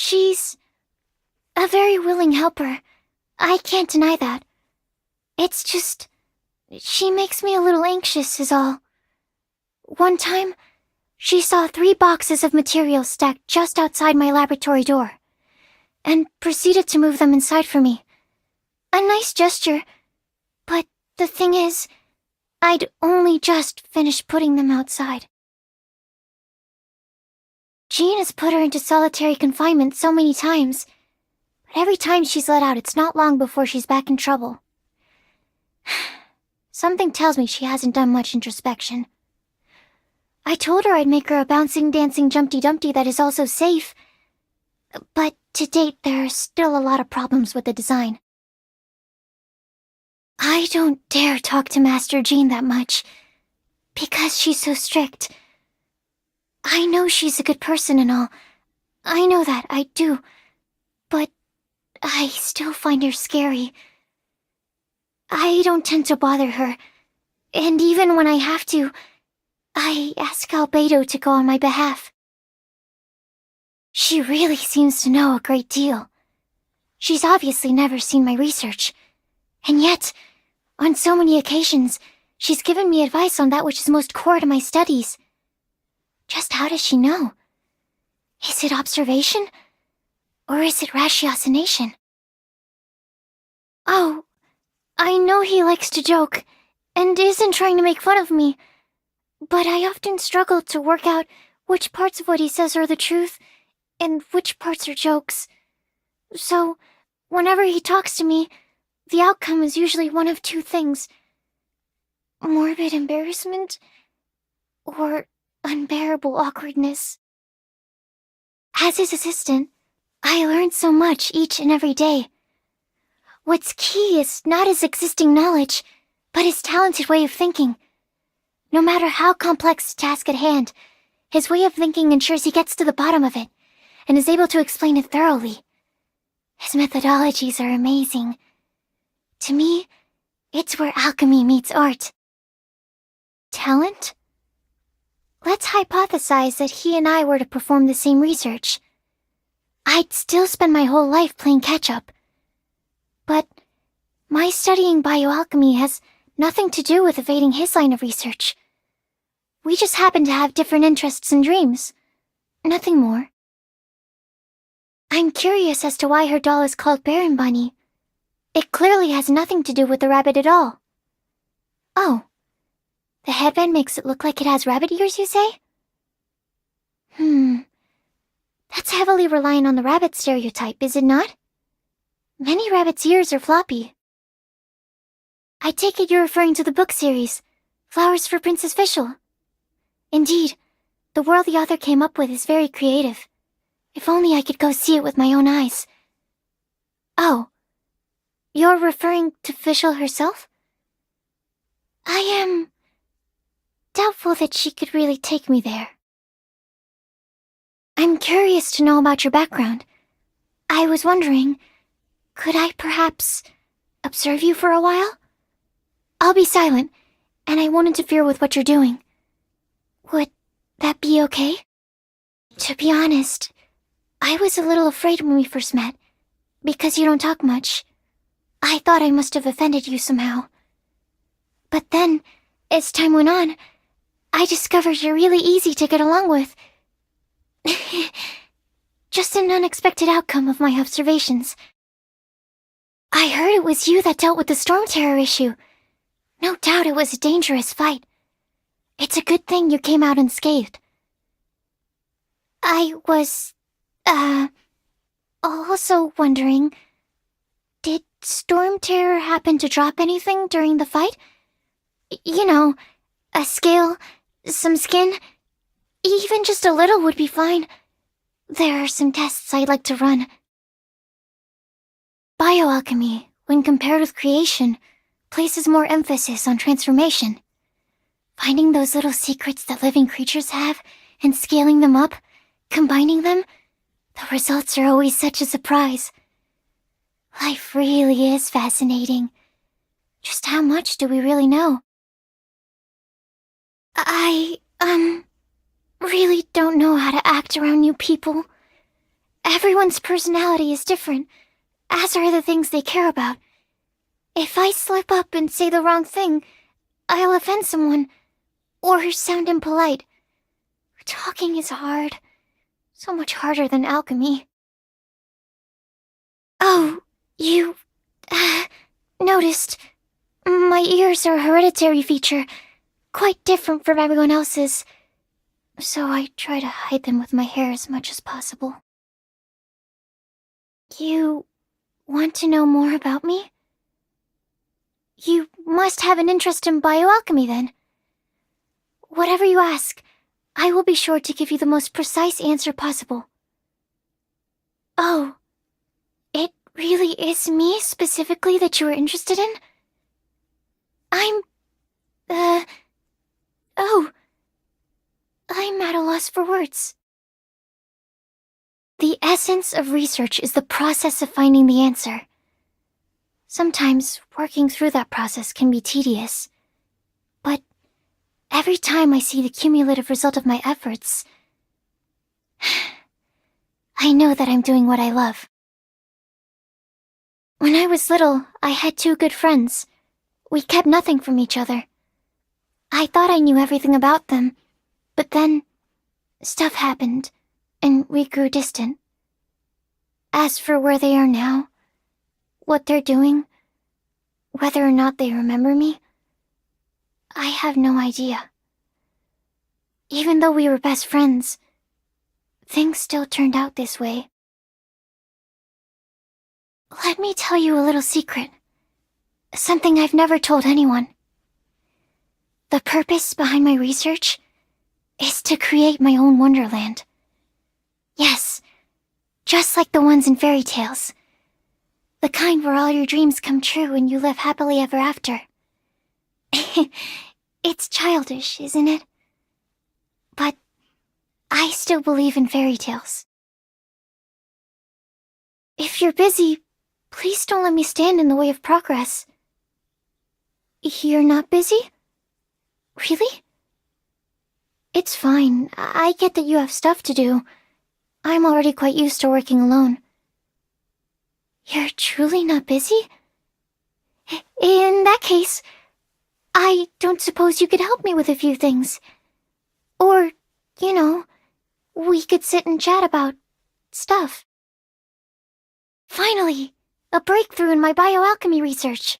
She's a very willing helper. I can't deny that. It's just, she makes me a little anxious is all. One time, she saw 3 boxes of materials stacked just outside my laboratory door, and proceeded to move them inside for me. A nice gesture, but the thing is, I'd only just finished putting them outside. Jean has put her into solitary confinement so many times, but every time she's let out, it's not long before she's back in trouble. Something tells me she hasn't done much introspection. I told her I'd make her a bouncing, dancing Jumpty Dumpty that is also safe, but to date there are still a lot of problems with the design. I don't dare talk to Master Jean that much, because she's so strict. I know she's a good person and all. I know that, I do. But I still find her scary. I don't tend to bother her, and even when I have to, I ask Albedo to go on my behalf. She really seems to know a great deal. She's obviously never seen my research, and yet, on so many occasions, she's given me advice on that which is most core to my studies. Just how does she know? Is it observation? Or is it ratiocination? Oh, I know he likes to joke, and isn't trying to make fun of me, but I often struggle to work out which parts of what he says are the truth, and which parts are jokes. So, whenever he talks to me, the outcome is usually one of 2 things. Morbid embarrassment, or unbearable awkwardness. As his assistant, I learn so much each and every day. What's key is not his existing knowledge, but his talented way of thinking. No matter how complex the task at hand, his way of thinking ensures he gets to the bottom of it, and is able to explain it thoroughly. His methodologies are amazing. To me, it's where alchemy meets art. Talent? Let's hypothesize that he and I were to perform the same research. I'd still spend my whole life playing catch-up. But my studying bioalchemy has nothing to do with evading his line of research. We just happen to have different interests and dreams. Nothing more. I'm curious as to why her doll is called Baron Bunny. It clearly has nothing to do with the rabbit at all. Oh. The headband makes it look like it has rabbit ears, you say? That's heavily reliant on the rabbit stereotype, is it not? Many rabbits' ears are floppy. I take it you're referring to the book series, Flowers for Princess Fischl. Indeed, the world the author came up with is very creative. If only I could go see it with my own eyes. Oh, you're referring to Fischl herself? I am doubtful that she could really take me there. I'm curious to know about your background. I was wondering, could I perhaps observe you for a while? I'll be silent, and I won't interfere with what you're doing. Would that be okay? To be honest, I was a little afraid when we first met, because you don't talk much. I thought I must have offended you somehow. But then, as time went on, I discovered you're really easy to get along with. Just an unexpected outcome of my observations. I heard it was you that dealt with the storm terror issue. No doubt it was a dangerous fight. It's a good thing you came out unscathed. I was, also wondering, did storm terror happen to drop anything during the fight? You know, a scale, some skin, even just a little would be fine. There are some tests I'd like to run. Bioalchemy, when compared with creation, places more emphasis on transformation. Finding those little secrets that living creatures have, and scaling them up, combining them, the results are always such a surprise. Life really is fascinating. Just how much do we really know? I really don't know how to act around new people. Everyone's personality is different, as are the things they care about. If I slip up and say the wrong thing, I'll offend someone, or sound impolite. Talking is hard. So much harder than alchemy. Oh, you... noticed. My ears are a hereditary feature, quite different from everyone else's, so I try to hide them with my hair as much as possible. You want to know more about me? You must have an interest in bioalchemy then. Whatever you ask, I will be sure to give you the most precise answer possible. Oh, it really is me specifically that you are interested in? I'm at a loss for words. The essence of research is the process of finding the answer. Sometimes working through that process can be tedious, but every time I see the cumulative result of my efforts, I know that I'm doing what I love. When I was little, I had 2 good friends. We kept nothing from each other. I thought I knew everything about them, but then stuff happened, and we grew distant. As for where they are now, what they're doing, whether or not they remember me, I have no idea. Even though we were best friends, things still turned out this way. Let me tell you a little secret. Something I've never told anyone. The purpose behind my research is to create my own wonderland. Yes, just like the ones in fairy tales. The kind where all your dreams come true and you live happily ever after. It's childish, isn't it? But I still believe in fairy tales. If you're busy, please don't let me stand in the way of progress. You're not busy? Really? It's fine. I get that you have stuff to do. I'm already quite used to working alone. You're truly not busy? In that case, I don't suppose you could help me with a few things. Or, we could sit and chat about stuff. Finally, a breakthrough in my bioalchemy research.